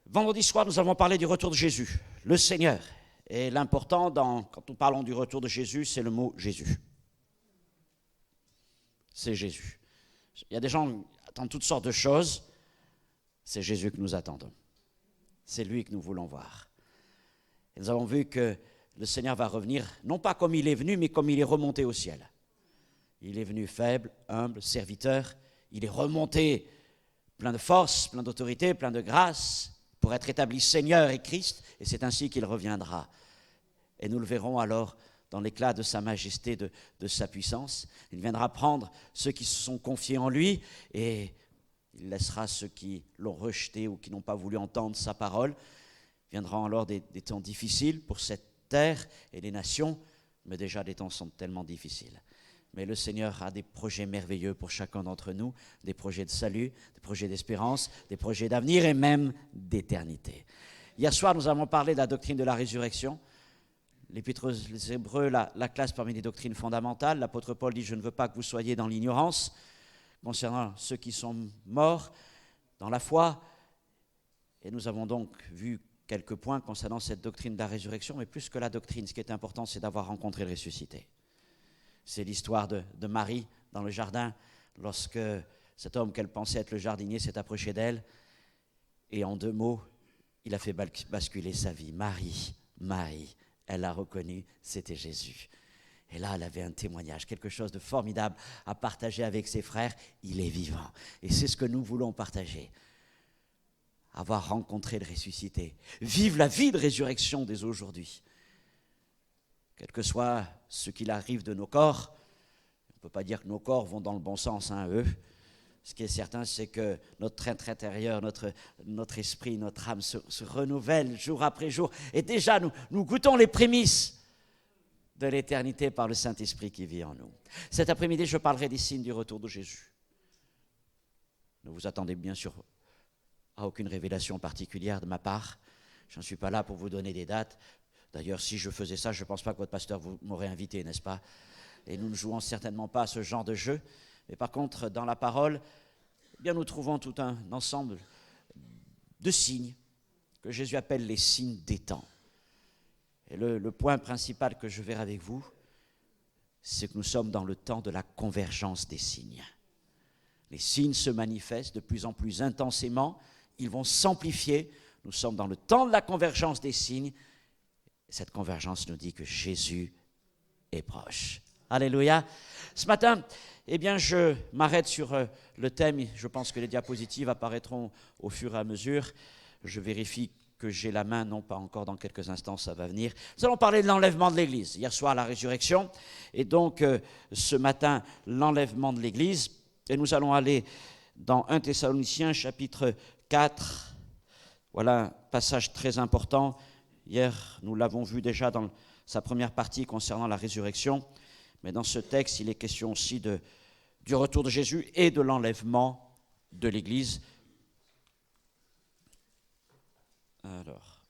Vendredi soir, nous avons parlé du retour de Jésus, le Seigneur. Et l'important, quand nous parlons du retour de Jésus, c'est le mot Jésus. C'est Jésus. Il y a des gens qui attendent toutes sortes de choses. C'est Jésus que nous attendons. C'est lui que nous voulons voir. Et nous avons vu que le Seigneur va revenir, non pas comme il est venu, mais comme il est remonté au ciel. Il est venu faible, humble, serviteur. Il est remonté plein de force, plein d'autorité, plein de grâce, pour être établi Seigneur et Christ, et c'est ainsi qu'il reviendra. Et nous le verrons alors dans l'éclat de sa majesté, de sa puissance. Il viendra prendre ceux qui se sont confiés en lui, et il laissera ceux qui l'ont rejeté ou qui n'ont pas voulu entendre sa parole. Viendront alors des temps difficiles pour cette terre et les nations, mais déjà les temps sont tellement difficiles. Mais le Seigneur a des projets merveilleux pour chacun d'entre nous, des projets de salut, des projets d'espérance, des projets d'avenir et même d'éternité. Hier soir, nous avons parlé de la doctrine de la résurrection. L'Épître aux Hébreux la classe parmi les doctrines fondamentales. L'apôtre Paul dit « Je ne veux pas que vous soyez dans l'ignorance concernant ceux qui sont morts dans la foi. » Et nous avons donc vu quelques points concernant cette doctrine de la résurrection. Mais plus que la doctrine, ce qui est important, c'est d'avoir rencontré le ressuscité. C'est l'histoire de Marie dans le jardin, lorsque cet homme qu'elle pensait être le jardinier s'est approché d'elle. Et en 2 mots, il a fait basculer sa vie. Marie, elle l'a reconnu, c'était Jésus. Et là, elle avait un témoignage, quelque chose de formidable à partager avec ses frères. Il est vivant. Et c'est ce que nous voulons partager. Avoir rencontré le ressuscité. Vivre la vie de résurrection dès aujourd'hui. Quel que soit ce qu'il arrive de nos corps, on ne peut pas dire que nos corps vont dans le bon sens, eux. Ce qui est certain, c'est que notre être intérieur, notre esprit, notre âme se renouvelle jour après jour. Et déjà, nous goûtons les prémices de l'éternité par le Saint-Esprit qui vit en nous. Cet après-midi, je parlerai des signes du retour de Jésus. Ne vous attendez bien sûr à aucune révélation particulière de ma part. Je ne suis pas là pour vous donner des dates. D'ailleurs, si je faisais ça, je ne pense pas que votre pasteur m'aurait invité, n'est-ce pas? Et nous ne jouons certainement pas à ce genre de jeu. Mais par contre, dans la parole, eh bien, nous trouvons tout un ensemble de signes que Jésus appelle les signes des temps. Et le point principal que je verrai avec vous, c'est que nous sommes dans le temps de la convergence des signes. Les signes se manifestent de plus en plus intensément, ils vont s'amplifier. Nous sommes dans le temps de la convergence des signes. Cette convergence nous dit que Jésus est proche. Alléluia. Ce matin, eh bien, je m'arrête sur le thème. Je pense que les diapositives apparaîtront au fur et à mesure. Je vérifie que j'ai la main, non pas encore, dans quelques instants, ça va venir. Nous allons parler de l'enlèvement de l'Église. Hier soir, la résurrection. Et donc, ce matin, l'enlèvement de l'Église. Et nous allons aller dans 1 Thessaloniciens, chapitre 4. Voilà un passage très important. Hier, nous l'avons vu déjà dans sa première partie concernant la résurrection, mais dans ce texte, il est question aussi du retour de Jésus et de l'enlèvement de l'Église. Alors,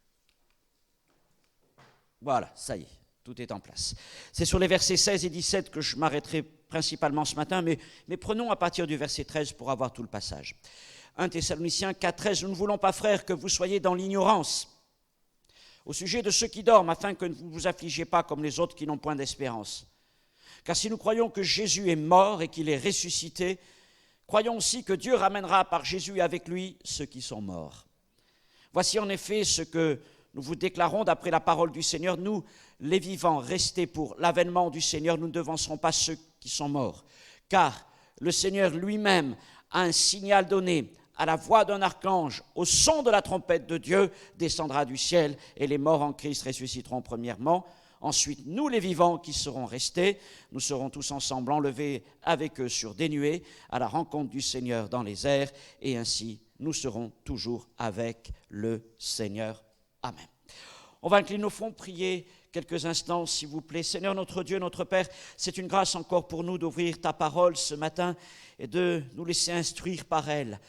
voilà, ça y est, tout est en place. C'est sur les versets 16 et 17 que je m'arrêterai principalement ce matin, mais prenons à partir du verset 13 pour avoir tout le passage. 1 Thessaloniciens 4, 13, nous ne voulons pas, frères, que vous soyez dans l'ignorance au sujet de ceux qui dorment, afin que vous ne vous affligiez pas comme les autres qui n'ont point d'espérance. Car si nous croyons que Jésus est mort et qu'il est ressuscité, croyons aussi que Dieu ramènera par Jésus avec lui ceux qui sont morts. Voici en effet ce que nous vous déclarons d'après la parole du Seigneur. Nous, les vivants, restés pour l'avènement du Seigneur, nous ne devancerons pas ceux qui sont morts. Car le Seigneur lui-même a un signal donné. À la voix d'un archange, au son de la trompette de Dieu, descendra du ciel, et les morts en Christ ressusciteront premièrement. Ensuite, nous les vivants qui serons restés, nous serons tous ensemble enlevés avec eux sur des nuées, à la rencontre du Seigneur dans les airs, et ainsi nous serons toujours avec le Seigneur. Amen. On va incliner nos fronts, prier quelques instants, s'il vous plaît. Seigneur notre Dieu, notre Père, c'est une grâce encore pour nous d'ouvrir ta parole ce matin et de nous laisser instruire par elle.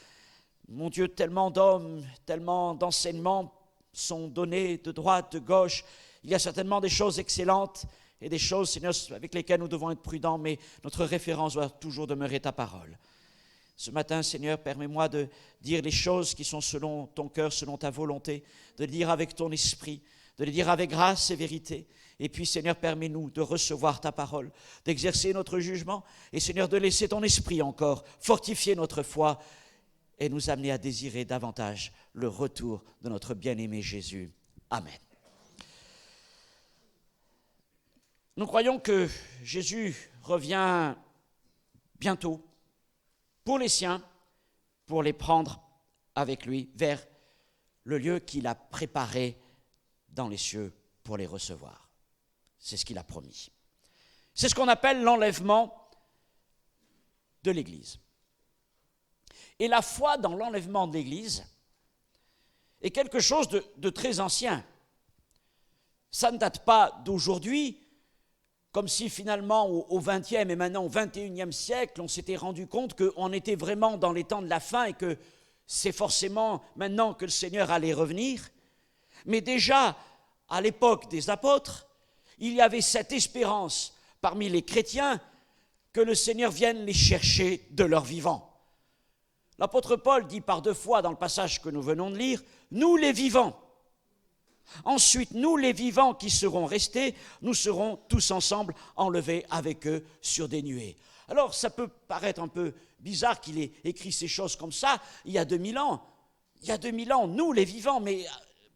Mon Dieu, tellement d'hommes, tellement d'enseignements sont donnés de droite, de gauche. Il y a certainement des choses excellentes et des choses, Seigneur, avec lesquelles nous devons être prudents, mais notre référence doit toujours demeurer ta parole. Ce matin, Seigneur, permets-moi de dire les choses qui sont selon ton cœur, selon ta volonté, de les dire avec ton esprit, de les dire avec grâce et vérité. Et puis, Seigneur, permets-nous de recevoir ta parole, d'exercer notre jugement, et Seigneur, de laisser ton esprit encore fortifier notre foi et nous amener à désirer davantage le retour de notre bien-aimé Jésus. Amen. Nous croyons que Jésus revient bientôt pour les siens, pour les prendre avec lui vers le lieu qu'il a préparé dans les cieux pour les recevoir. C'est ce qu'il a promis. C'est ce qu'on appelle l'enlèvement de l'Église. Et la foi dans l'enlèvement de l'Église est quelque chose de très ancien. Ça ne date pas d'aujourd'hui, comme si finalement au XXe et maintenant au XXIe siècle, on s'était rendu compte qu'on était vraiment dans les temps de la fin et que c'est forcément maintenant que le Seigneur allait revenir. Mais déjà, à l'époque des apôtres, il y avait cette espérance parmi les chrétiens que le Seigneur vienne les chercher de leur vivant. L'apôtre Paul dit par 2 fois dans le passage que nous venons de lire, « Nous les vivants ». Ensuite, nous les vivants qui serons restés, nous serons tous ensemble enlevés avec eux sur des nuées. Alors, ça peut paraître un peu bizarre qu'il ait écrit ces choses comme ça il y a 2000 ans. Il y a 2000 ans, nous les vivants, mais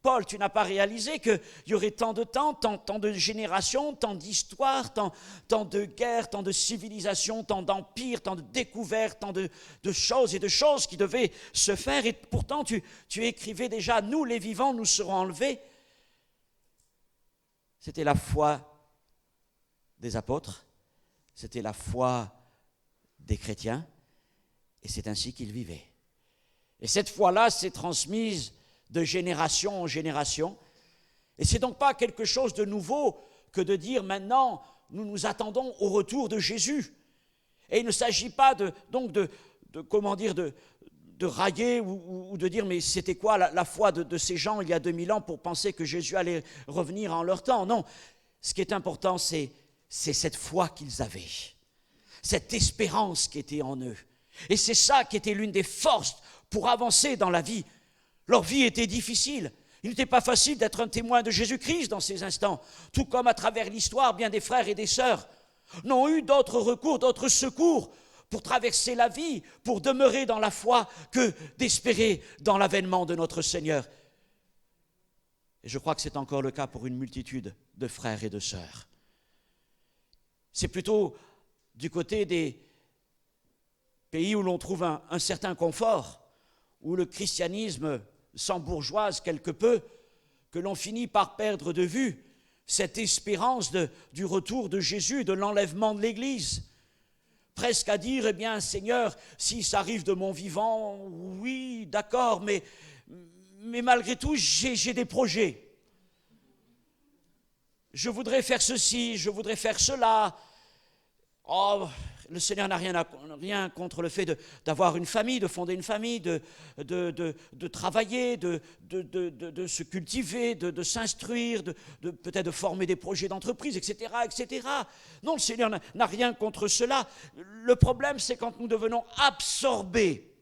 Paul, tu n'as pas réalisé qu'il y aurait tant de temps, tant de générations, tant d'histoires, tant de guerres, tant de civilisations, tant d'empires, tant de découvertes, tant de choses et de choses qui devaient se faire. Et pourtant, tu écrivais déjà, nous les vivants, nous serons enlevés. C'était la foi des apôtres, c'était la foi des chrétiens, et c'est ainsi qu'ils vivaient. Et cette foi-là s'est transmise de génération en génération, et c'est donc pas quelque chose de nouveau que de dire maintenant, nous nous attendons au retour de Jésus. Et il ne s'agit pas de railler ou de dire mais c'était quoi la foi de ces gens il y a 2000 ans pour penser que Jésus allait revenir en leur temps. Non, ce qui est important c'est cette foi qu'ils avaient, cette espérance qui était en eux. Et c'est ça qui était l'une des forces pour avancer dans la vie. Leur vie était difficile. Il n'était pas facile d'être un témoin de Jésus-Christ dans ces instants, tout comme à travers l'histoire, bien des frères et des sœurs n'ont eu d'autres recours, d'autres secours pour traverser la vie, pour demeurer dans la foi, que d'espérer dans l'avènement de notre Seigneur. Et je crois que c'est encore le cas pour une multitude de frères et de sœurs. C'est plutôt du côté des pays où l'on trouve un certain confort, où le christianisme s'embourgeoise quelque peu, que l'on finit par perdre de vue cette espérance du retour de Jésus, de l'enlèvement de l'Église. Presque à dire, eh bien, Seigneur, si ça arrive de mon vivant, oui, d'accord, mais malgré tout, j'ai des projets. Je voudrais faire ceci, je voudrais faire cela. Oh, le Seigneur n'a rien contre le fait d'avoir une famille, de fonder une famille, de travailler, de se cultiver, de s'instruire, peut-être de former des projets d'entreprise, etc., etc. Non, le Seigneur n'a rien contre cela. Le problème, c'est quand nous devenons absorbés.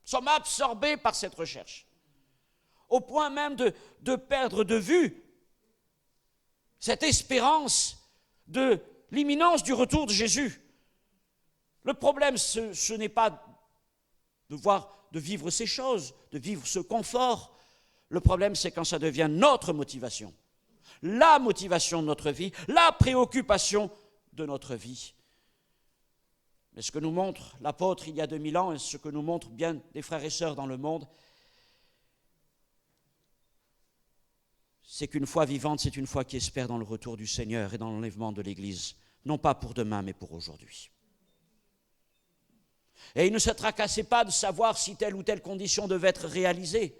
Nous sommes absorbés par cette recherche, au point même de perdre de vue cette espérance de l'imminence du retour de Jésus. Le problème, ce n'est pas de vivre ces choses, de vivre ce confort. Le problème, c'est quand ça devient notre motivation, la motivation de notre vie, la préoccupation de notre vie. Mais ce que nous montre l'apôtre il y a 2000 ans et ce que nous montrent bien des frères et sœurs dans le monde, c'est qu'une foi vivante, c'est une foi qui espère dans le retour du Seigneur et dans l'enlèvement de l'Église, non pas pour demain, mais pour aujourd'hui. Et il ne se tracassait pas de savoir si telle ou telle condition devait être réalisée,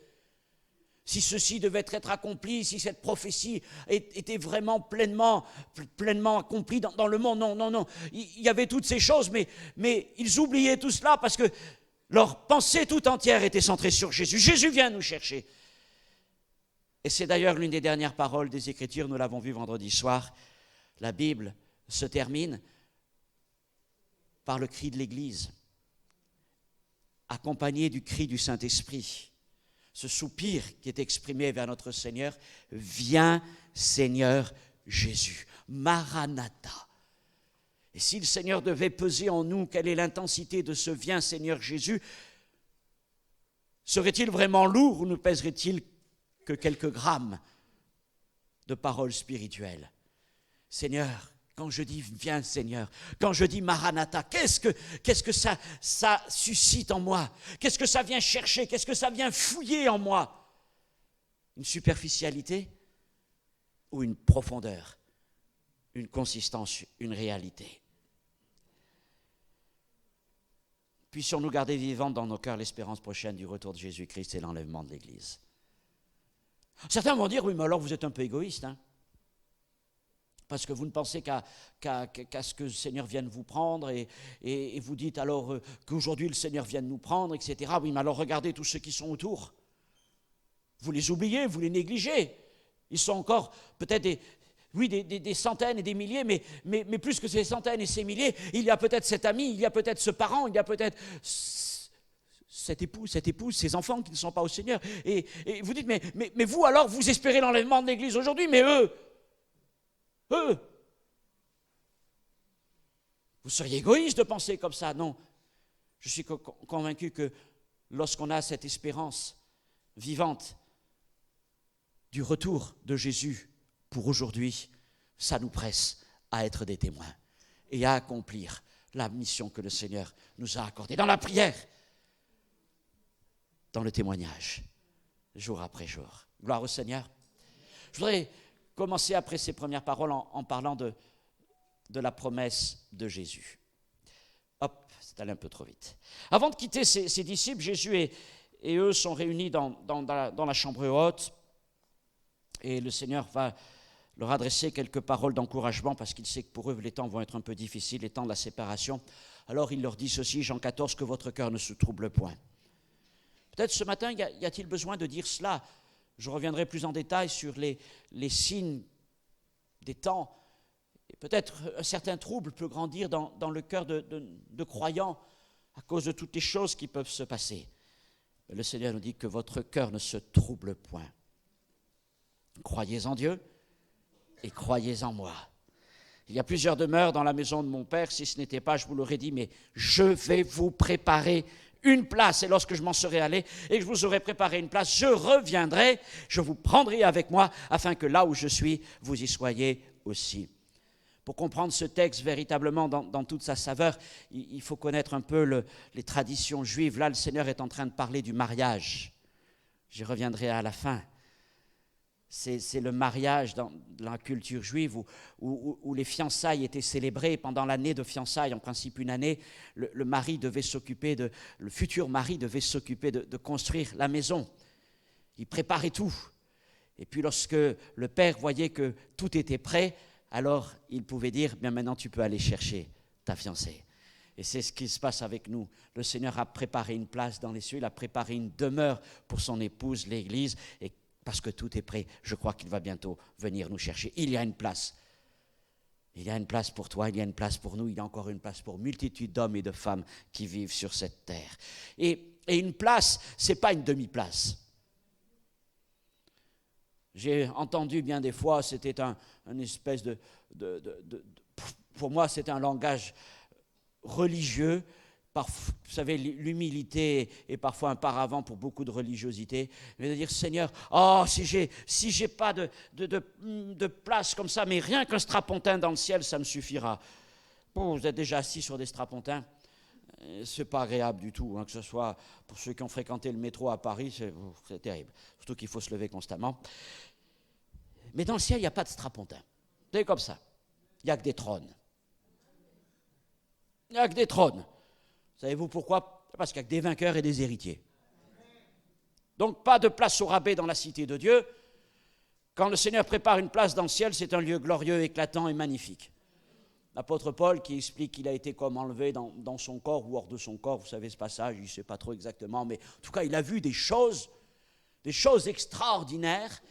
si ceci devait être accompli, si cette prophétie était vraiment pleinement accomplie dans le monde. Non. Il y avait toutes ces choses, mais ils oubliaient tout cela parce que leur pensée tout entière était centrée sur Jésus. Jésus vient nous chercher. Et c'est d'ailleurs l'une des dernières paroles des Écritures, nous l'avons vu vendredi soir. La Bible se termine par le cri de l'Église. accompagné du cri du Saint-Esprit. Ce soupir qui est exprimé vers notre Seigneur, « Viens Seigneur Jésus ». Maranatha. Et si le Seigneur devait peser en nous, quelle est l'intensité de ce « Viens Seigneur Jésus », serait-il vraiment lourd ou ne pèserait-il que quelques grammes de paroles spirituelles? Seigneur, quand je dis « Viens Seigneur », quand je dis « Maranatha », qu'est-ce que ça suscite en moi? Qu'est-ce que ça vient chercher? Qu'est-ce que ça vient fouiller en moi? Une superficialité ou une profondeur? Une consistance, une réalité? Puissions-nous garder vivante dans nos cœurs l'espérance prochaine du retour de Jésus-Christ et l'enlèvement de l'Église. Certains vont dire, oui, mais alors vous êtes un peu égoïste, hein, parce que vous ne pensez qu'à ce que le Seigneur vienne vous prendre, et vous dites alors qu'aujourd'hui le Seigneur vienne nous prendre, etc. Oui, mais alors regardez tous ceux qui sont autour. Vous les oubliez, vous les négligez. Ils sont encore peut-être des centaines et des milliers, mais plus que ces centaines et ces milliers, il y a peut-être cet ami, il y a peut-être ce parent, il y a peut-être cette épouse, ces enfants qui ne sont pas au Seigneur. Et vous dites, mais vous alors, vous espérez l'enlèvement de l'Église aujourd'hui, mais eux, vous seriez égoïste de penser comme ça. Non, je suis convaincu que lorsqu'on a cette espérance vivante du retour de Jésus pour aujourd'hui, ça nous presse à être des témoins et à accomplir la mission que le Seigneur nous a accordée dans la prière, dans le témoignage, jour après jour. Gloire au Seigneur. Je voudrais commencer après ces premières paroles en parlant de la promesse de Jésus. Hop, c'est allé un peu trop vite. Avant de quitter ses disciples, Jésus et eux sont réunis dans la chambre haute, et le Seigneur va leur adresser quelques paroles d'encouragement parce qu'il sait que pour eux, les temps vont être un peu difficiles, les temps de la séparation. Alors il leur dit ceci, Jean 14, que votre cœur ne se trouble point. Peut-être ce matin, y a-t-il besoin de dire cela? Je reviendrai plus en détail sur les signes des temps. Et peut-être un certain trouble peut grandir dans le cœur de croyants à cause de toutes les choses qui peuvent se passer. Mais le Seigneur nous dit que votre cœur ne se trouble point. Croyez en Dieu et croyez en moi. Il y a plusieurs demeures dans la maison de mon Père. Si ce n'était pas, je vous l'aurais dit, mais je vais vous préparer une place. Et lorsque je m'en serai allé et que je vous aurai préparé une place, je reviendrai, je vous prendrai avec moi, afin que là où je suis, vous y soyez aussi. Pour comprendre ce texte véritablement dans toute sa saveur, il faut connaître un peu les traditions juives. Là, le Seigneur est en train de parler du mariage. J'y reviendrai à la fin. C'est le mariage dans la culture juive où les fiançailles étaient célébrées pendant l'année de fiançailles, en principe une année. Le mari devait s'occuper le futur mari devait s'occuper de construire la maison. Il préparait tout. Et puis lorsque le père voyait que tout était prêt, alors il pouvait dire, bien maintenant tu peux aller chercher ta fiancée. Et c'est ce qui se passe avec nous. Le Seigneur a préparé une place dans les cieux, il a préparé une demeure pour son épouse, l'Église, et parce que tout est prêt, je crois qu'il va bientôt venir nous chercher. Il y a une place. Il y a une place pour toi, il y a une place pour nous, il y a encore une place pour multitude d'hommes et de femmes qui vivent sur cette terre. Et une place, ce n'est pas une demi-place. J'ai entendu bien des fois, c'était une espèce pour moi, c'était un langage religieux. Vous savez, l'humilité est parfois un paravent pour beaucoup de religiosité. Mais de dire, Seigneur, si j'ai pas de place comme ça, mais rien qu'un strapontin dans le ciel, ça me suffira. Bon, vous êtes déjà assis sur des strapontins, c'est pas agréable du tout, hein, que ce soit pour ceux qui ont fréquenté le métro à Paris, c'est terrible. Surtout qu'il faut se lever constamment. Mais dans le ciel, il n'y a pas de strapontin. C'est comme ça. Il n'y a que des trônes. Il n'y a que des trônes. Savez-vous pourquoi? Parce qu'il n'y a que des vainqueurs et des héritiers. Donc, pas de place au rabais dans la cité de Dieu. Quand le Seigneur prépare une place dans le ciel, c'est un lieu glorieux, éclatant et magnifique. L'apôtre Paul qui explique qu'il a été comme enlevé dans son corps ou hors de son corps, vous savez ce passage, il ne sait pas trop exactement, mais en tout cas, il a vu des choses extraordinaires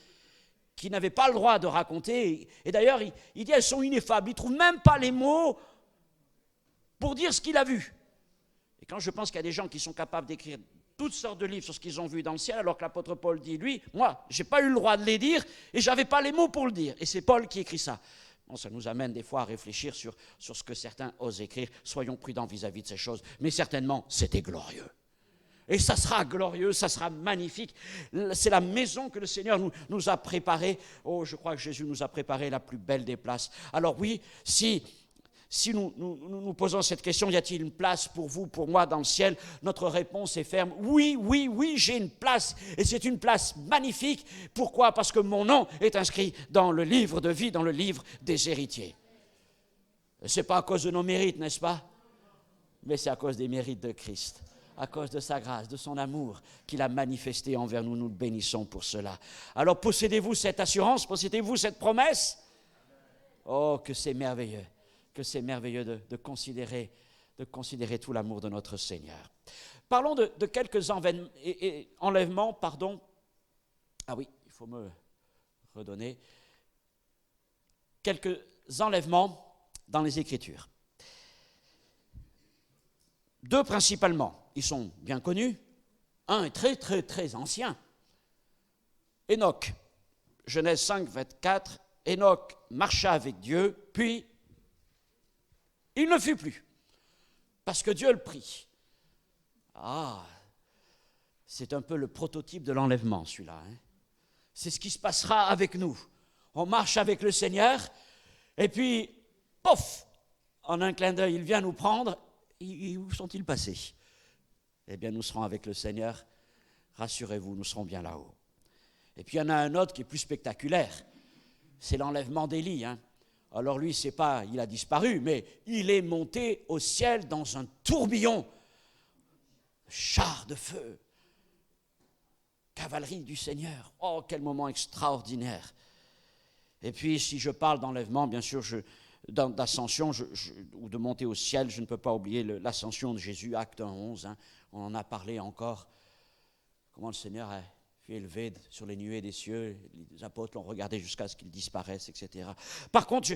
qu'il n'avait pas le droit de raconter. Et d'ailleurs, il dit elles sont ineffables. Il ne trouve même pas les mots pour dire ce qu'il a vu. Et quand je pense qu'il y a des gens qui sont capables d'écrire toutes sortes de livres sur ce qu'ils ont vu dans le ciel, alors que l'apôtre Paul dit, lui, moi, je n'ai pas eu le droit de les dire et je n'avais pas les mots pour le dire. Et c'est Paul qui écrit ça. Bon, ça nous amène des fois à réfléchir sur ce que certains osent écrire. Soyons prudents vis-à-vis de ces choses. Mais certainement, c'était glorieux. Et ça sera glorieux, ça sera magnifique. C'est la maison que le Seigneur nous a préparée. Oh, je crois que Jésus nous a préparé la plus belle des places. Alors oui, si nous posons cette question, y a-t-il une place pour vous, pour moi dans le ciel? Notre réponse est ferme. Oui, oui, oui, j'ai une place. Et c'est une place magnifique. Pourquoi? Parce que mon nom est inscrit dans le livre de vie, dans le livre des héritiers. Ce n'est pas à cause de nos mérites, n'est-ce pas? Mais c'est à cause des mérites de Christ. À cause de sa grâce, de son amour qu'il a manifesté envers nous. Nous le bénissons pour cela. Alors possédez-vous cette assurance, possédez-vous cette promesse? Oh, que c'est merveilleux de considérer tout l'amour de notre Seigneur. Parlons de quelques enlèvements. Ah oui, il faut me redonner. Quelques enlèvements dans les Écritures. 2 principalement. Ils sont bien connus. Un est très, très, très ancien. Enoch, Genèse 5, 24. Enoch marcha avec Dieu, puis il ne fut plus, parce que Dieu le prit. Ah, c'est un peu le prototype de l'enlèvement, celui-là. C'est ce qui se passera avec nous. On marche avec le Seigneur, et puis, pof, en un clin d'œil, il vient nous prendre. Où sont-ils passés? Eh bien, nous serons avec le Seigneur. Rassurez-vous, nous serons bien là-haut. Et puis, il y en a un autre qui est plus spectaculaire. C'est l'enlèvement d'Élie. Alors lui, c'est pas, il a disparu, mais il est monté au ciel dans un tourbillon. Char de feu. Cavalerie du Seigneur. Oh, quel moment extraordinaire. Et puis, si je parle d'enlèvement, bien sûr, d'ascension ou de monter au ciel, je ne peux pas oublier l'ascension de Jésus, acte 11. On en a parlé encore. Comment le Seigneur a fut élevé sur les nuées des cieux. Les apôtres l'ont regardé jusqu'à ce qu'il disparaisse, etc. Par contre,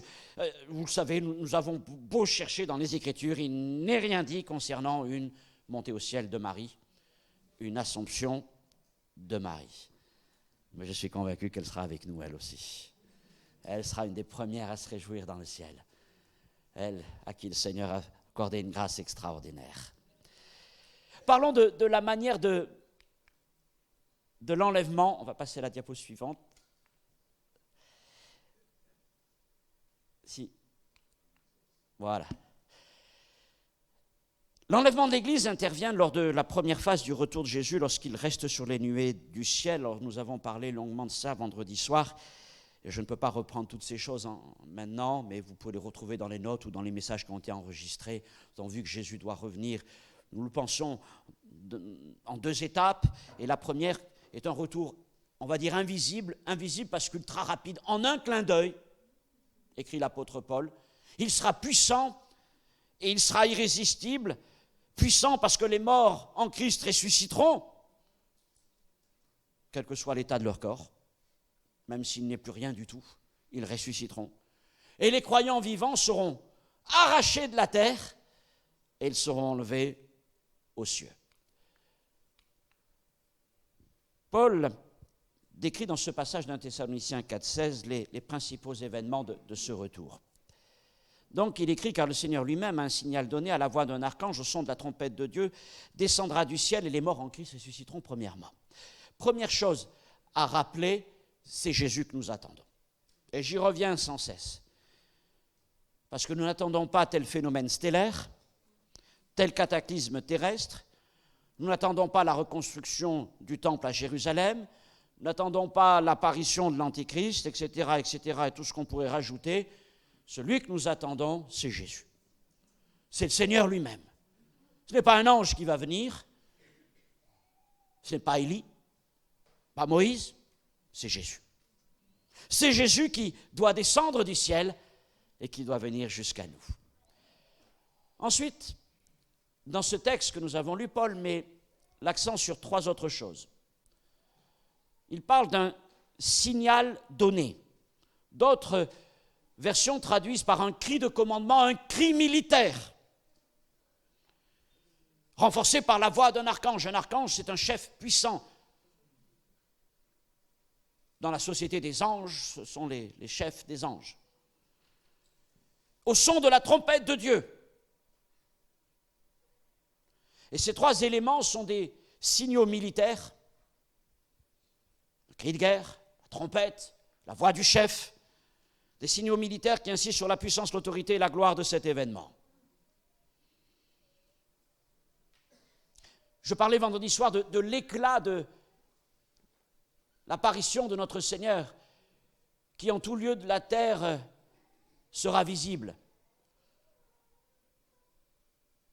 vous le savez, nous avons beau chercher dans les Écritures, il n'est rien dit concernant une montée au ciel de Marie, une assomption de Marie. Mais je suis convaincu qu'elle sera avec nous, elle aussi. Elle sera une des premières à se réjouir dans le ciel. Elle, à qui le Seigneur a accordé une grâce extraordinaire. Parlons de la manière de l'enlèvement. On va passer à la diapo suivante. Voilà. L'enlèvement de l'Église intervient lors de la première phase du retour de Jésus, lorsqu'il reste sur les nuées du ciel. Alors, nous avons parlé longuement de ça vendredi soir. Et je ne peux pas reprendre toutes ces choses maintenant, mais vous pouvez les retrouver dans les notes ou dans les messages qui ont été enregistrés. Nous avons vu que Jésus doit revenir. Nous le pensons en 2 étapes. Et la première est un retour, on va dire invisible parce qu'ultra rapide, en un clin d'œil, écrit l'apôtre Paul. Il sera puissant et il sera irrésistible. Puissant parce que les morts en Christ ressusciteront, quel que soit l'état de leur corps. Même s'il n'est plus rien du tout, ils ressusciteront. Et les croyants vivants seront arrachés de la terre et ils seront enlevés aux cieux. Paul décrit dans ce passage d'un Thessaloniciens 4,16 les principaux événements de ce retour. Donc il écrit, car le Seigneur lui-même a un signal donné à la voix d'un archange, au son de la trompette de Dieu, descendra du ciel et les morts en Christ ressusciteront premièrement. Première chose à rappeler, c'est Jésus que nous attendons. Et j'y reviens sans cesse. Parce que nous n'attendons pas tel phénomène stellaire, tel cataclysme terrestre, nous n'attendons pas la reconstruction du temple à Jérusalem, nous n'attendons pas l'apparition de l'Antéchrist, etc., et tout ce qu'on pourrait rajouter. Celui que nous attendons, c'est Jésus. C'est le Seigneur lui-même. Ce n'est pas un ange qui va venir, ce n'est pas Élie, pas Moïse, c'est Jésus. C'est Jésus qui doit descendre du ciel et qui doit venir jusqu'à nous. Ensuite, dans ce texte que nous avons lu, Paul met l'accent sur 3 autres choses. Il parle d'un signal donné. D'autres versions traduisent par un cri de commandement, un cri militaire. renforcé par la voix d'un archange. Un archange, c'est un chef puissant. Dans la société des anges, ce sont les chefs des anges. Au son de la trompette de Dieu. Et ces trois éléments sont des signaux militaires. Le cri de guerre, la trompette, la voix du chef. Des signaux militaires qui insistent sur la puissance, l'autorité et la gloire de cet événement. Je parlais vendredi soir de l'éclat de l'apparition de notre Seigneur, qui en tout lieu de la terre sera visible.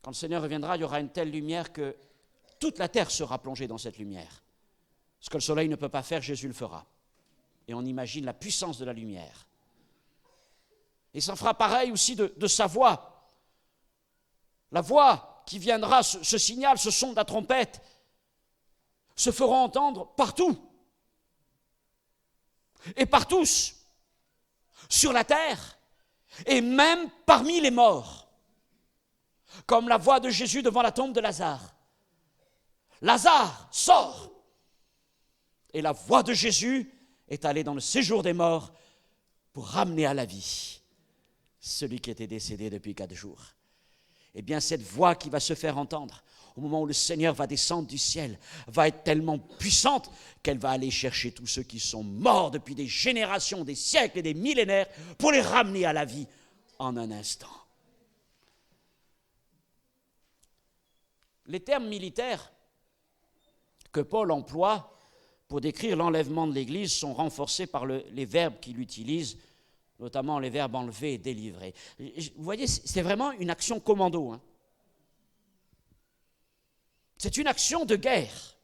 Quand le Seigneur reviendra, il y aura une telle lumière que toute la terre sera plongée dans cette lumière. Ce que le soleil ne peut pas faire, Jésus le fera. Et on imagine la puissance de la lumière. Et ça fera pareil aussi de sa voix. La voix qui viendra, ce signal, ce son de la trompette, se fera entendre partout. Et par tous, sur la terre, et même parmi les morts. Comme la voix de Jésus devant la tombe de Lazare. Lazare, sors! Et la voix de Jésus est allée dans le séjour des morts pour ramener à la vie celui qui était décédé depuis 4 jours. Eh bien, cette voix qui va se faire entendre au moment où le Seigneur va descendre du ciel, va être tellement puissante qu'elle va aller chercher tous ceux qui sont morts depuis des générations, des siècles et des millénaires pour les ramener à la vie en un instant. Les termes militaires que Paul emploie pour décrire l'enlèvement de l'Église sont renforcés par les verbes qu'il utilise, notamment les verbes enlever et délivrer. Vous voyez, c'est vraiment une action commando. Hein. C'est une action de guerre.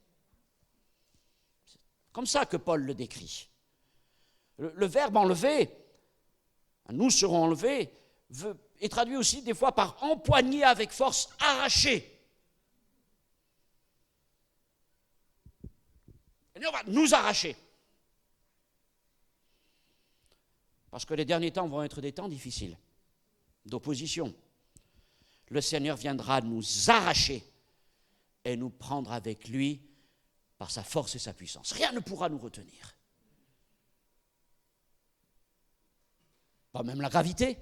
C'est comme ça que Paul le décrit. Le verbe enlever, nous serons enlevés, est traduit aussi des fois par empoigner avec force, arracher. Et on va nous arracher. Parce que les derniers temps vont être des temps difficiles, d'opposition. Le Seigneur viendra nous arracher et nous prendre avec lui par sa force et sa puissance. Rien ne pourra nous retenir. Pas même la gravité.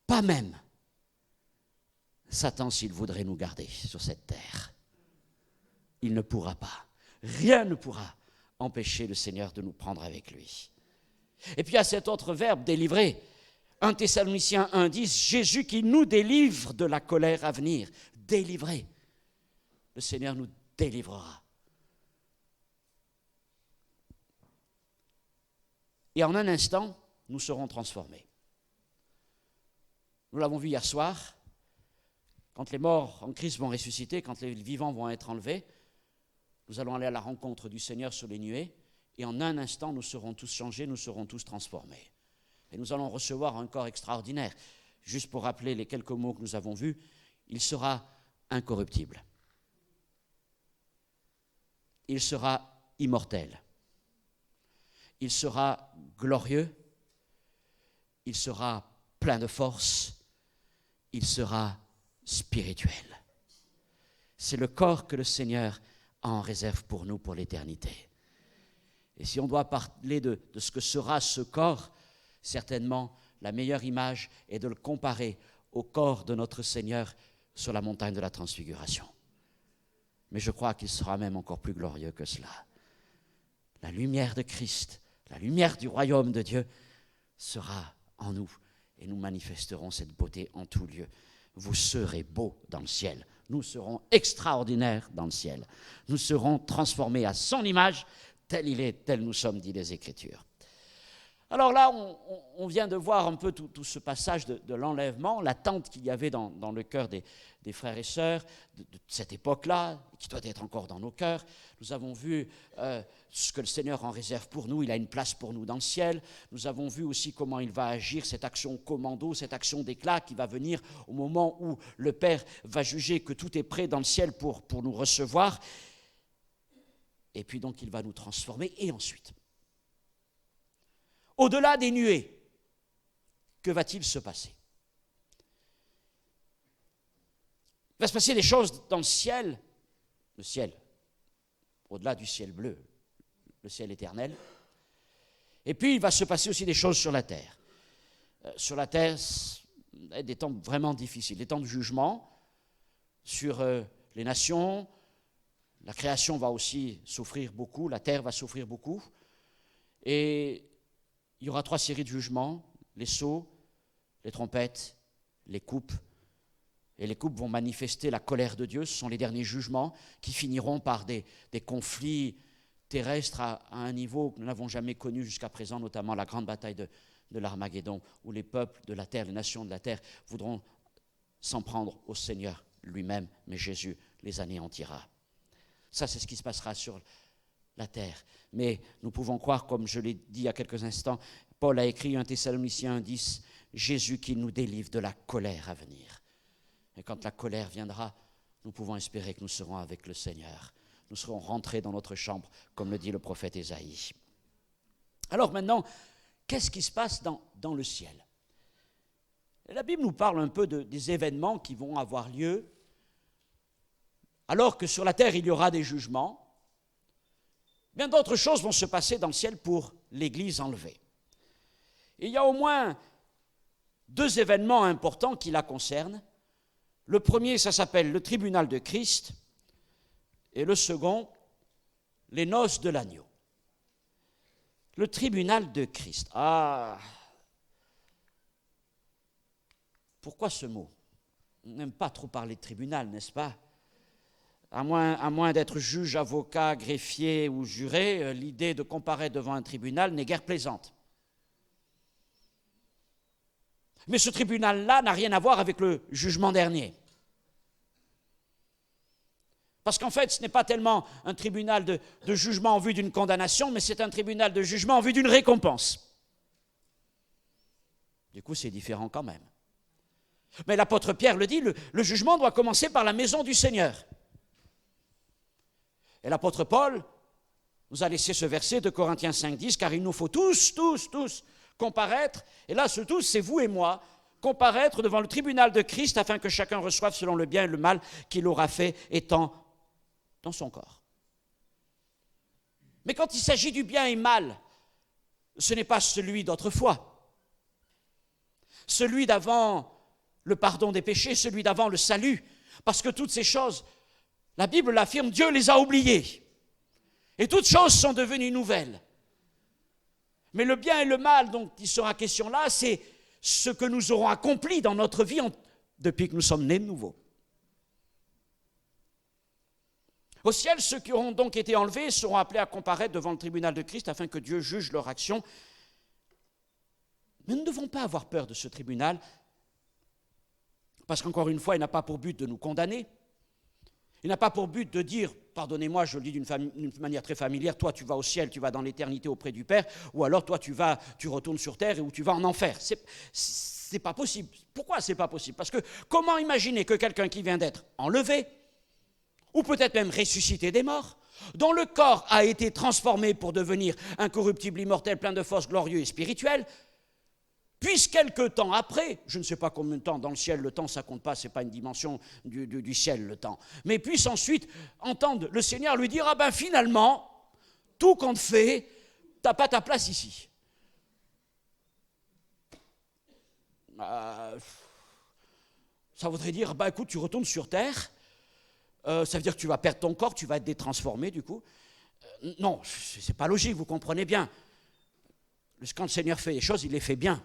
Pas même Satan s'il voudrait nous garder sur cette terre. Il ne pourra pas. Rien ne pourra empêcher le Seigneur de nous prendre avec lui. Et puis il y a cet autre verbe, délivrer. 1 Thessaloniciens 1,10, Jésus qui nous délivre de la colère à venir. Délivrer. Le Seigneur nous délivrera. Et en un instant, nous serons transformés. Nous l'avons vu hier soir, quand les morts en Christ vont ressusciter, quand les vivants vont être enlevés, nous allons aller à la rencontre du Seigneur sur les nuées, et en un instant, nous serons tous changés, nous serons tous transformés. Et nous allons recevoir un corps extraordinaire. Juste pour rappeler les quelques mots que nous avons vus, il sera incorruptible. Il sera immortel. Il sera glorieux. Il sera plein de force. Il sera spirituel. C'est le corps que le Seigneur a en réserve pour nous pour l'éternité. Et si on doit parler de ce que sera ce corps, certainement la meilleure image est de le comparer au corps de notre Seigneur sur la montagne de la transfiguration. Mais je crois qu'il sera même encore plus glorieux que cela. La lumière de Christ, la lumière du royaume de Dieu sera en nous et nous manifesterons cette beauté en tout lieu. Vous serez beaux dans le ciel. Nous serons extraordinaires dans le ciel. Nous serons transformés à son image, tel il est, tel nous sommes, dit les Écritures. Alors là, on vient de voir un peu tout ce passage de l'enlèvement, l'attente qu'il y avait dans le cœur des frères et sœurs de cette époque-là, qui doit être encore dans nos cœurs. Nous avons vu ce que le Seigneur en réserve pour nous, il a une place pour nous dans le ciel. Nous avons vu aussi comment il va agir, cette action commando, cette action d'éclat qui va venir au moment où le Père va juger que tout est prêt dans le ciel pour nous recevoir. Et puis donc il va nous transformer, et ensuite, au-delà des nuées, que va-t-il se passer? Il va se passer des choses dans le ciel, au-delà du ciel bleu, le ciel éternel. Et puis, il va se passer aussi des choses sur la terre. Sur la terre, des temps vraiment difficiles, des temps de jugement sur les nations. La création va aussi souffrir beaucoup, la terre va souffrir beaucoup. Et il y aura 3 séries de jugements, les sceaux, les trompettes, les coupes. Et les coupes vont manifester la colère de Dieu. Ce sont les derniers jugements qui finiront par des conflits terrestres à un niveau que nous n'avons jamais connu jusqu'à présent, notamment la grande bataille de l'Armageddon, où les peuples de la terre, les nations de la terre, voudront s'en prendre au Seigneur lui-même, mais Jésus les anéantira. Ça, c'est ce qui se passera sur la terre. Mais nous pouvons croire, comme je l'ai dit il y a quelques instants, Paul a écrit 1 Thessaloniciens 1,10, Jésus qui nous délivre de la colère à venir. Et quand la colère viendra, nous pouvons espérer que nous serons avec le Seigneur. Nous serons rentrés dans notre chambre, comme le dit le prophète Ésaïe. Alors maintenant, qu'est-ce qui se passe dans le ciel? La Bible nous parle un peu des événements qui vont avoir lieu, alors que sur la terre, il y aura des jugements. Bien d'autres choses vont se passer dans le ciel pour l'Église enlevée. Et il y a au moins 2 événements importants qui la concernent. Le premier, ça s'appelle le tribunal de Christ, et le second, les noces de l'agneau. Le tribunal de Christ. Ah, pourquoi ce mot? On n'aime pas trop parler de tribunal, n'est-ce pas? À moins d'être juge, avocat, greffier ou juré, l'idée de comparaître devant un tribunal n'est guère plaisante. Mais ce tribunal-là n'a rien à voir avec le jugement dernier. Parce qu'en fait, ce n'est pas tellement un tribunal de jugement en vue d'une condamnation, mais c'est un tribunal de jugement en vue d'une récompense. Du coup, c'est différent quand même. Mais l'apôtre Pierre le dit, le jugement doit commencer par la maison du Seigneur. Et l'apôtre Paul nous a laissé ce verset de Corinthiens 5,10, car il nous faut tous comparaître, et là ce tous, c'est vous et moi, comparaître devant le tribunal de Christ afin que chacun reçoive selon le bien et le mal qu'il aura fait étant dans son corps. Mais quand il s'agit du bien et mal, ce n'est pas celui d'autrefois, celui d'avant le pardon des péchés, celui d'avant le salut, parce que toutes ces choses, la Bible l'affirme, Dieu les a oubliées, et toutes choses sont devenues nouvelles. Mais le bien et le mal dont il sera question là, c'est ce que nous aurons accompli dans notre vie depuis que nous sommes nés de nouveau. Au ciel, ceux qui auront donc été enlevés seront appelés à comparaître devant le tribunal de Christ afin que Dieu juge leur action. Mais nous ne devons pas avoir peur de ce tribunal, parce qu'encore une fois, il n'a pas pour but de nous condamner. Il n'a pas pour but de dire, pardonnez-moi, je le dis d'une manière très familière, toi tu vas au ciel, tu vas dans l'éternité auprès du Père, ou alors toi tu retournes sur terre ou tu vas en enfer. C'est pas possible. Pourquoi c'est pas possible? Parce que comment imaginer que quelqu'un qui vient d'être enlevé, ou peut-être même ressuscité des morts, dont le corps a été transformé pour devenir incorruptible, immortel, plein de force, glorieux et spirituel, puisse quelque temps après, je ne sais pas combien de temps, dans le ciel, le temps, ça ne compte pas, ce n'est pas une dimension du ciel, le temps, mais puisse ensuite entendre le Seigneur lui dire, ah ben finalement, tout compte fait, tu n'as pas ta place ici. Ça voudrait dire, bah écoute, tu retournes sur terre, ça veut dire que tu vas perdre ton corps, tu vas être détransformé du coup. Non, ce n'est pas logique, vous comprenez bien. Quand le Seigneur fait les choses, il les fait bien.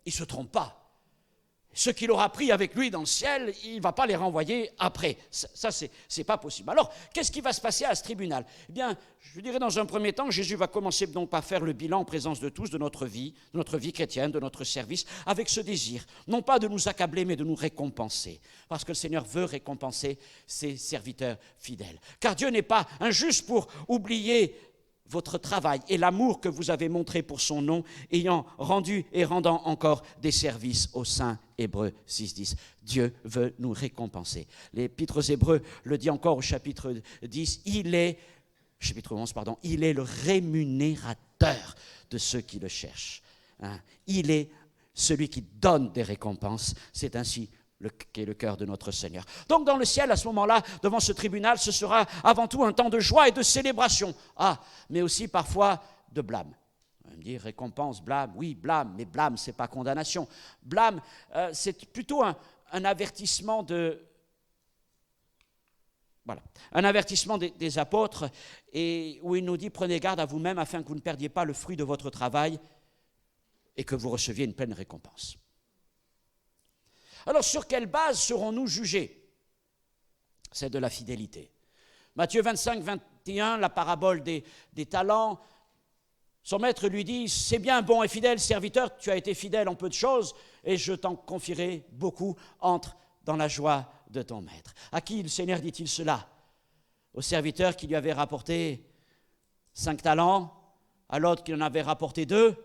Il ne se trompe pas. Ce qu'il aura pris avec lui dans le ciel, il ne va pas les renvoyer après. Ça c'est pas possible. Alors, qu'est-ce qui va se passer à ce tribunal? Eh bien, je dirais dans un premier temps, Jésus va commencer donc par faire le bilan en présence de tous de notre vie chrétienne, de notre service, avec ce désir, non pas de nous accabler, mais de nous récompenser. Parce que le Seigneur veut récompenser ses serviteurs fidèles. Car Dieu n'est pas injuste pour oublier votre travail et l'amour que vous avez montré pour son nom, ayant rendu et rendant encore des services aux saints. Hébreux 6.10. Dieu veut nous récompenser. L'Épître aux Hébreux le dit encore au chapitre 10, chapitre 11, il est le rémunérateur de ceux qui le cherchent. Il est celui qui donne des récompenses. C'est ainsi qui est le cœur de notre Seigneur. Donc dans le ciel, à ce moment-là, devant ce tribunal, ce sera avant tout un temps de joie et de célébration. Ah, mais aussi parfois de blâme. On va me dire, récompense, blâme, oui, blâme, mais blâme, ce n'est pas condamnation. Blâme, c'est plutôt un avertissement de... Voilà, un avertissement des apôtres, et où il nous dit, prenez garde à vous-même afin que vous ne perdiez pas le fruit de votre travail et que vous receviez une pleine récompense. Alors, sur quelle base serons-nous jugés? C'est de la fidélité. Matthieu 25, 21, la parabole des talents. Son maître lui dit, c'est bien, bon et fidèle serviteur, tu as été fidèle en peu de choses, et je t'en confierai beaucoup, entre dans la joie de ton maître. À qui le Seigneur dit-il cela? Au serviteur qui lui avait rapporté 5 talents, à l'autre qui en avait rapporté 2,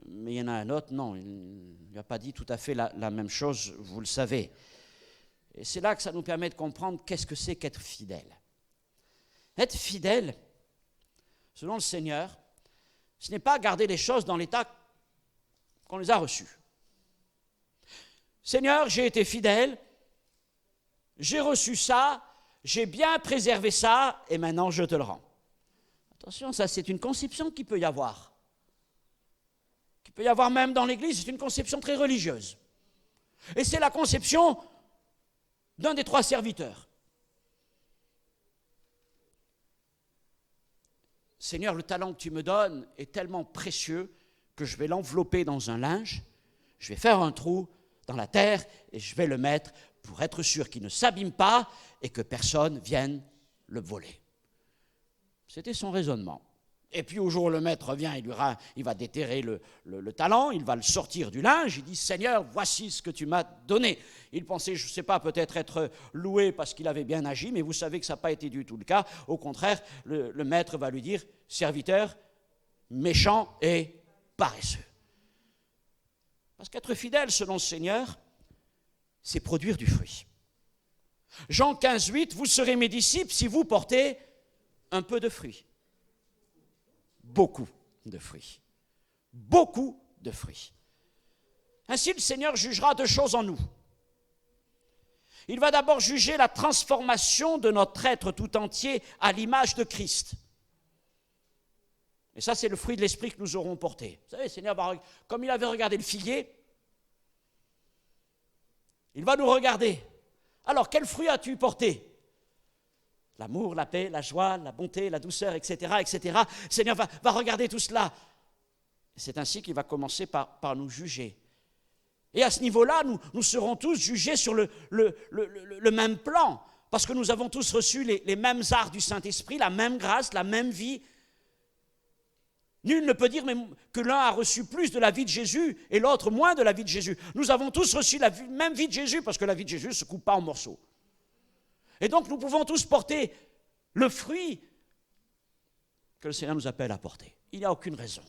mais il y en a un autre, non, il n'a pas dit tout à fait la même chose, vous le savez. Et c'est là que ça nous permet de comprendre qu'est-ce que c'est qu'être fidèle. Être fidèle, selon le Seigneur, ce n'est pas garder les choses dans l'état qu'on les a reçues. Seigneur, j'ai été fidèle, j'ai reçu ça, j'ai bien préservé ça, et maintenant je te le rends. Attention, ça c'est une conception qu'il peut y avoir. Qu'il peut y avoir même dans l'Église, c'est une conception très religieuse. Et c'est la conception d'un des 3 serviteurs. Seigneur, le talent que tu me donnes est tellement précieux que je vais l'envelopper dans un linge, je vais faire un trou dans la terre et je vais le mettre pour être sûr qu'il ne s'abîme pas et que personne vienne le voler. C'était son raisonnement. Et puis au jour où le maître revient, il va déterrer le talent, il va le sortir du linge, il dit « Seigneur, voici ce que tu m'as donné ». Il pensait, je ne sais pas, peut-être être loué parce qu'il avait bien agi, mais vous savez que ça n'a pas été du tout le cas. Au contraire, le maître va lui dire « Serviteur, méchant et paresseux ». Parce qu'être fidèle selon le Seigneur, c'est produire du fruit. Jean 15, 8, vous serez mes disciples si vous portez un peu de fruit. Beaucoup de fruits. Beaucoup de fruits. Ainsi, le Seigneur jugera 2 choses en nous. Il va d'abord juger la transformation de notre être tout entier à l'image de Christ. Et ça, c'est le fruit de l'esprit que nous aurons porté. Vous savez, le Seigneur, comme il avait regardé le figuier, il va nous regarder. Alors, quel fruit as-tu porté? L'amour, la paix, la joie, la bonté, la douceur, etc., etc. Le Seigneur va regarder tout cela. C'est ainsi qu'il va commencer par nous juger. Et à ce niveau-là, nous serons tous jugés sur le même plan, parce que nous avons tous reçu les mêmes arts du Saint-Esprit, la même grâce, la même vie. Nul ne peut dire que l'un a reçu plus de la vie de Jésus et l'autre moins de la vie de Jésus. Nous avons tous reçu la même vie de Jésus, parce que la vie de Jésus ne se coupe pas en morceaux. Et donc, nous pouvons tous porter le fruit que le Seigneur nous appelle à porter. Il n'y a aucune raison.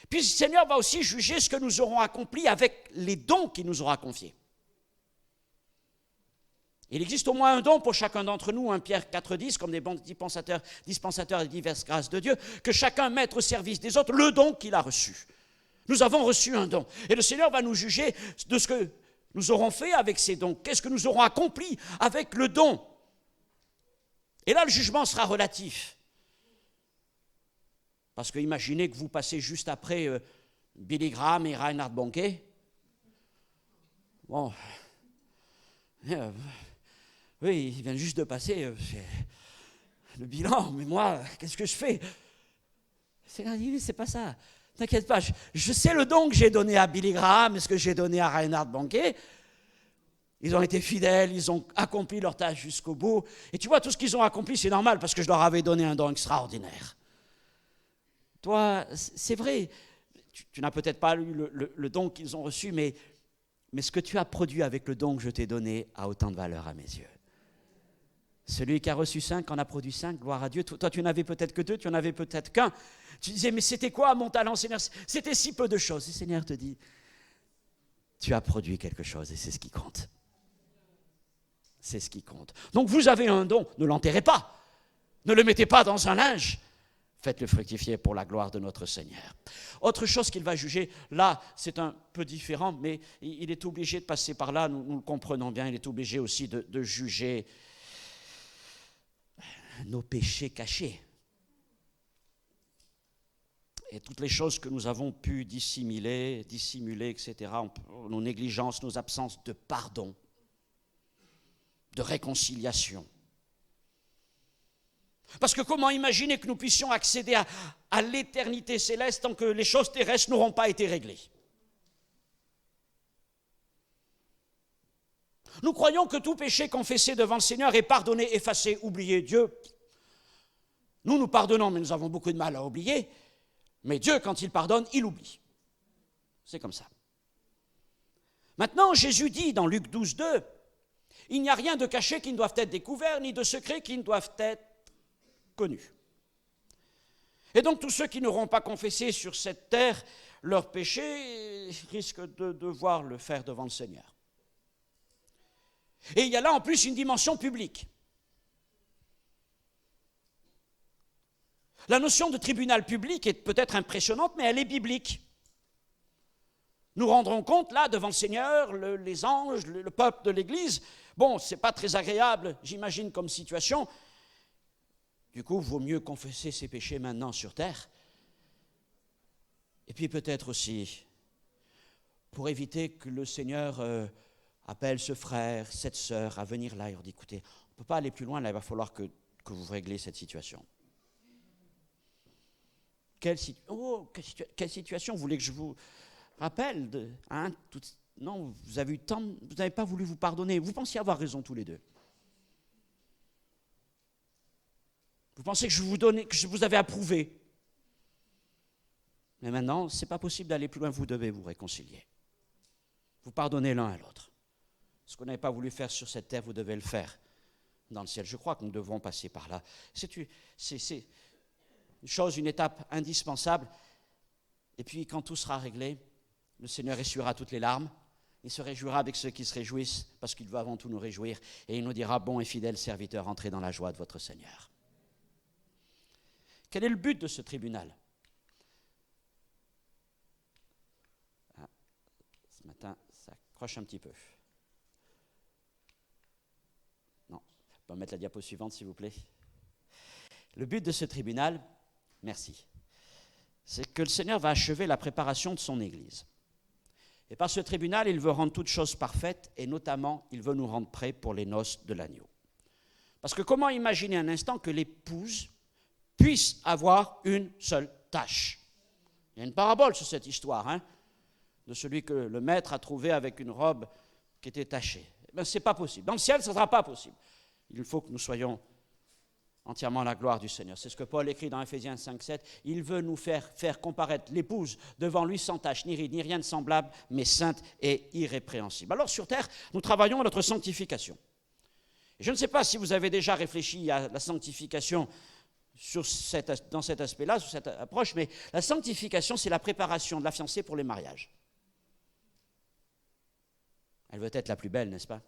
Puis, le Seigneur va aussi juger ce que nous aurons accompli avec les dons qu'il nous aura confiés. Il existe au moins un don pour chacun d'entre nous, 1 Pierre 4,10, comme des bons dispensateurs des diverses grâces de Dieu, que chacun mette au service des autres le don qu'il a reçu. Nous avons reçu un don. Et le Seigneur va nous juger de ce que nous aurons fait avec ces dons. Qu'est-ce que nous aurons accompli avec le don? Et là, le jugement sera relatif. Parce que imaginez que vous passez juste après Billy Graham et Reinhard Bonnke. Bon, oui, il vient juste de passer le bilan, mais moi, qu'est-ce que je fais? C'est là, c'est pas ça. T'inquiète pas, je sais le don que j'ai donné à Billy Graham et ce que j'ai donné à Reinhard Bonnke. Ils ont été fidèles, ils ont accompli leur tâche jusqu'au bout. Et tu vois, tout ce qu'ils ont accompli, c'est normal parce que je leur avais donné un don extraordinaire. Toi, c'est vrai, tu n'as peut-être pas eu le don qu'ils ont reçu, mais ce que tu as produit avec le don que je t'ai donné a autant de valeur à mes yeux. Celui qui a reçu 5 en a produit 5, gloire à Dieu. Toi, tu n'avais peut-être que 2, tu n'en avais peut-être qu'un. Tu disais, mais c'était quoi mon talent, Seigneur? C'était si peu de choses. Et le Seigneur te dit, tu as produit quelque chose et c'est ce qui compte. C'est ce qui compte. Donc vous avez un don, ne l'enterrez pas. Ne le mettez pas dans un linge. Faites-le fructifier pour la gloire de notre Seigneur. Autre chose qu'il va juger, là c'est un peu différent, mais il est obligé de passer par là, nous le comprenons bien, il est obligé aussi de juger nos péchés cachés. Et toutes les choses que nous avons pu dissimuler, etc., nos négligences, nos absences de pardon, de réconciliation. Parce que comment imaginer que nous puissions accéder à l'éternité céleste tant que les choses terrestres n'auront pas été réglées? Nous croyons que tout péché confessé devant le Seigneur est pardonné, effacé, oublié. Dieu, nous pardonnons, mais nous avons beaucoup de mal à oublier. Mais Dieu, quand il pardonne, il oublie. C'est comme ça. Maintenant, Jésus dit dans Luc 12, 2, « Il n'y a rien de caché qui ne doive être découvert, ni de secret qui ne doivent être connus. » Et donc, tous ceux qui n'auront pas confessé sur cette terre leurs péchés risquent de devoir le faire devant le Seigneur. Et il y a là en plus une dimension publique. La notion de tribunal public est peut-être impressionnante, mais elle est biblique. Nous rendrons compte là devant le Seigneur, les anges, le peuple de l'Église. Bon, ce n'est pas très agréable, j'imagine, comme situation. Du coup, il vaut mieux confesser ses péchés maintenant sur terre. Et puis peut-être aussi, pour éviter que le Seigneur appelle ce frère, cette sœur à venir là et leur dit, écoutez, on ne peut pas aller plus loin, là il va falloir que vous réglez cette situation. Quelle situation vous voulez que je vous rappelle non, vous avez eu tant, vous n'avez pas voulu vous pardonner. Vous pensiez avoir raison tous les deux. Vous pensez que je vous avais approuvé. Mais maintenant, ce n'est pas possible d'aller plus loin, vous devez vous réconcilier. Vous pardonnez l'un à l'autre. Ce que vous n'avez pas voulu faire sur cette terre, vous devez le faire dans le ciel. Je crois que nous devons passer par là. C'est une chose, une étape indispensable. Et puis, quand tout sera réglé, le Seigneur essuiera toutes les larmes. Il se réjouira avec ceux qui se réjouissent, parce qu'il veut avant tout nous réjouir. Et il nous dira, bon et fidèle serviteur, entrez dans la joie de votre Seigneur. Quel est le but de ce tribunal? Ce matin, ça accroche un petit peu. Non, on peut mettre la diapo suivante, s'il vous plaît. Le but de ce tribunal, merci, c'est que le Seigneur va achever la préparation de son Église. Et par ce tribunal, il veut rendre toutes choses parfaites, et notamment, il veut nous rendre prêts pour les noces de l'agneau. Parce que comment imaginer un instant que l'épouse puisse avoir une seule tâche? Il y a une parabole sur cette histoire, de celui que le maître a trouvé avec une robe qui était tachée. Ce n'est pas possible. Dans le ciel, ce ne sera pas possible. Il faut que nous soyons entièrement la gloire du Seigneur. C'est ce que Paul écrit dans Éphésiens 5, 7. Il veut nous faire comparaître l'épouse devant lui sans tache, ni ride, ni rien de semblable, mais sainte et irrépréhensible. Alors sur terre, nous travaillons à notre sanctification. Et je ne sais pas si vous avez déjà réfléchi à la sanctification dans cet aspect-là, sur cette approche, mais la sanctification, c'est la préparation de la fiancée pour les mariages. Elle veut être la plus belle, n'est-ce pas?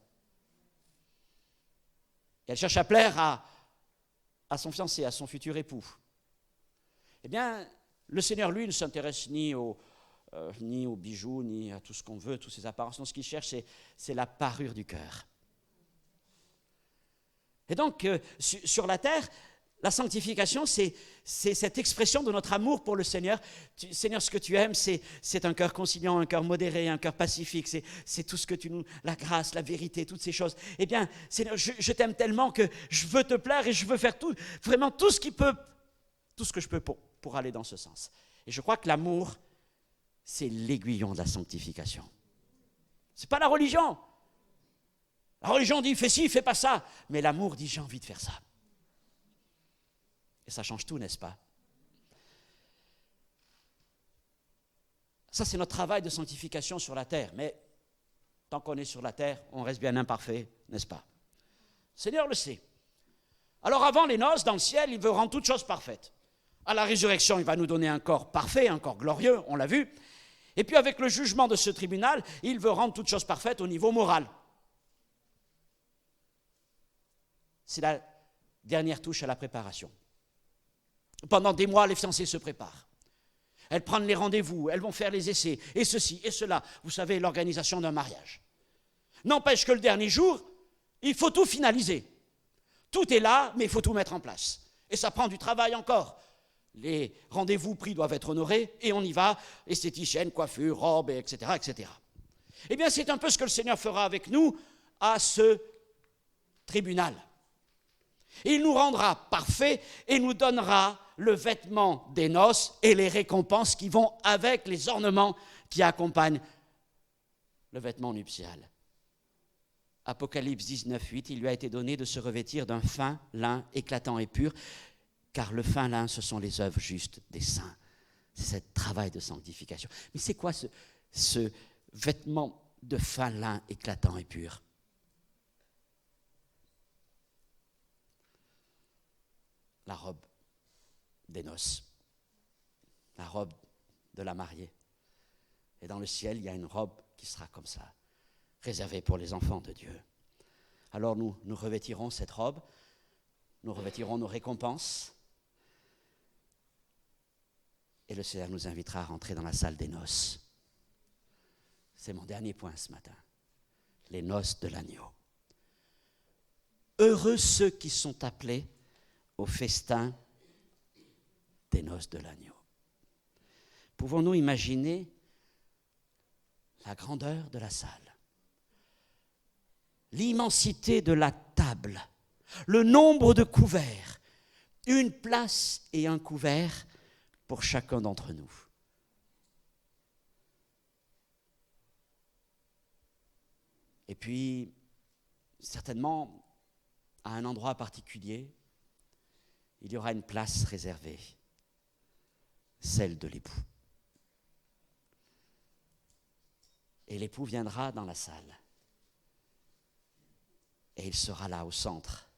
Et elle cherche à plaire à son fiancé, à son futur époux. Eh bien, le Seigneur, lui, ne s'intéresse ni aux bijoux, ni à tout ce qu'on veut, toutes ces apparences. Non, ce qu'il cherche, c'est la parure du cœur. Et donc, sur la terre, la sanctification, c'est cette expression de notre amour pour le Seigneur. Seigneur, ce que tu aimes, c'est un cœur conciliant, un cœur modéré, un cœur pacifique. C'est tout ce que tu nous... La grâce, la vérité, toutes ces choses. Eh bien, Seigneur, je t'aime tellement que je veux te plaire et je veux faire tout, vraiment tout ce que je peux pour aller dans ce sens. Et je crois que l'amour, c'est l'aiguillon de la sanctification. Ce n'est pas la religion. La religion dit, fais ci, fais pas ça. Mais l'amour dit, j'ai envie de faire ça. Et ça change tout, n'est-ce pas? Ça, c'est notre travail de sanctification sur la terre. Mais tant qu'on est sur la terre, on reste bien imparfait, n'est-ce pas? Le Seigneur le sait. Alors avant les noces, dans le ciel, il veut rendre toutes choses parfaites. À la résurrection, il va nous donner un corps parfait, un corps glorieux, on l'a vu. Et puis avec le jugement de ce tribunal, il veut rendre toutes choses parfaites au niveau moral. C'est la dernière touche à la préparation. Pendant des mois, les fiancés se préparent. Elles prennent les rendez-vous, elles vont faire les essais, et ceci, et cela. Vous savez, l'organisation d'un mariage. N'empêche que le dernier jour, il faut tout finaliser. Tout est là, mais il faut tout mettre en place. Et ça prend du travail encore. Les rendez-vous pris doivent être honorés, et on y va, esthéticienne, coiffure, robe, etc., etc. Eh bien, c'est un peu ce que le Seigneur fera avec nous à ce tribunal. Il nous rendra parfaits et nous donnera le vêtement des noces et les récompenses qui vont avec les ornements qui accompagnent le vêtement nuptial. Apocalypse 19:8, il lui a été donné de se revêtir d'un fin lin éclatant et pur, car le fin lin, ce sont les œuvres justes des saints. C'est ce travail de sanctification. Mais c'est quoi ce vêtement de fin lin éclatant et pur? La robe des noces, la robe de la mariée. Et dans le ciel, il y a une robe qui sera comme ça, réservée pour les enfants de Dieu. Alors nous revêtirons cette robe, nous revêtirons nos récompenses, et le Seigneur nous invitera à rentrer dans la salle des noces. C'est mon dernier point ce matin, les noces de l'agneau. Heureux ceux qui sont appelés au festin des noces de l'agneau. Pouvons-nous imaginer la grandeur de la salle, l'immensité de la table, le nombre de couverts, une place et un couvert pour chacun d'entre nous. Et puis, certainement, à un endroit particulier, il y aura une place réservée, celle de l'époux. Et l'époux viendra dans la salle. Et il sera là au centre.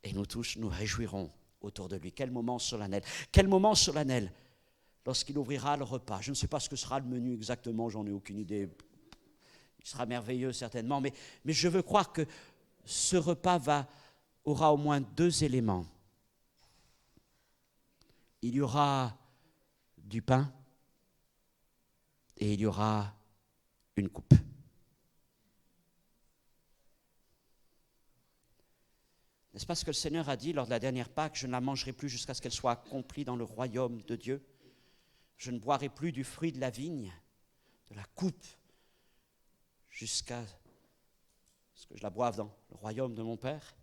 Et nous tous nous réjouirons autour de lui. Quel moment solennel. Quel moment solennel lorsqu'il ouvrira le repas. Je ne sais pas ce que sera le menu exactement, j'en ai aucune idée. Il sera merveilleux certainement. Mais je veux croire que ce repas aura au moins 2 éléments. Il y aura du pain et il y aura une coupe. N'est-ce pas ce que le Seigneur a dit lors de la dernière Pâque? Je ne la mangerai plus jusqu'à ce qu'elle soit accomplie dans le royaume de Dieu. Je ne boirai plus du fruit de la vigne, de la coupe, jusqu'à ce que je la boive dans le royaume de mon Père.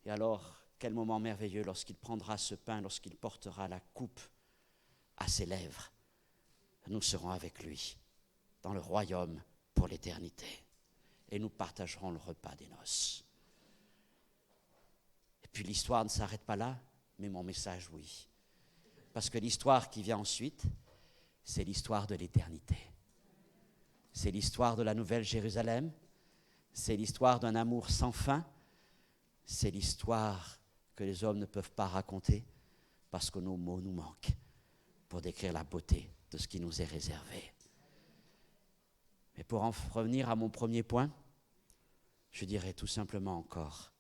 Et alors, quel moment merveilleux lorsqu'il prendra ce pain, lorsqu'il portera la coupe à ses lèvres. Nous serons avec lui dans le royaume pour l'éternité. Et nous partagerons le repas des noces. Et puis l'histoire ne s'arrête pas là, mais mon message, oui. Parce que l'histoire qui vient ensuite, c'est l'histoire de l'éternité. C'est l'histoire de la Nouvelle Jérusalem. C'est l'histoire d'un amour sans fin. C'est l'histoire que les hommes ne peuvent pas raconter parce que nos mots nous manquent pour décrire la beauté de ce qui nous est réservé. Mais pour en revenir à mon premier point, je dirais tout simplement encore,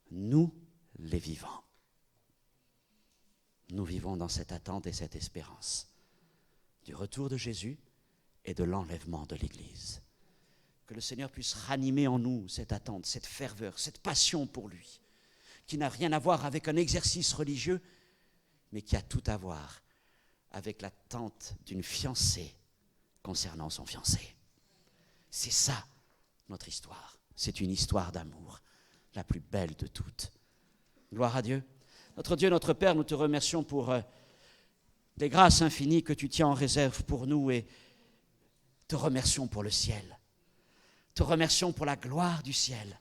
nous les vivants. Nous vivons dans cette attente et cette espérance du retour de Jésus et de l'enlèvement de l'Église. Que le Seigneur puisse ranimer en nous cette attente, cette ferveur, cette passion pour lui, qui n'a rien à voir avec un exercice religieux, mais qui a tout à voir avec l'attente d'une fiancée concernant son fiancé. C'est ça, notre histoire. C'est une histoire d'amour, la plus belle de toutes. Gloire à Dieu. Notre Dieu, notre Père, nous te remercions pour les grâces infinies que tu tiens en réserve pour nous et te remercions pour le ciel. Te remercions pour la gloire du ciel.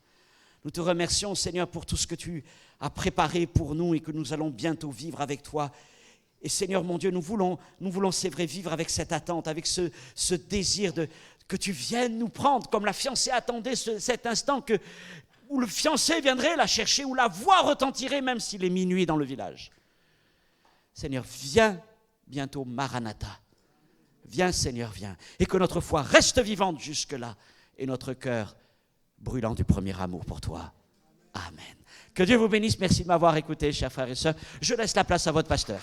Nous te remercions, Seigneur, pour tout ce que tu as préparé pour nous et que nous allons bientôt vivre avec toi. Et Seigneur, mon Dieu, nous voulons, c'est vrai, vivre avec cette attente, avec ce désir que tu viennes nous prendre, comme la fiancée attendait cet instant où le fiancé viendrait la chercher, où la voix retentirait, même s'il est minuit dans le village. Seigneur, viens bientôt, Maranatha. Viens, Seigneur, viens. Et que notre foi reste vivante jusque-là et notre cœur brûlant du premier amour pour toi. Amen. Que Dieu vous bénisse. Merci de m'avoir écouté, chers frères et sœurs. Je laisse la place à votre pasteur.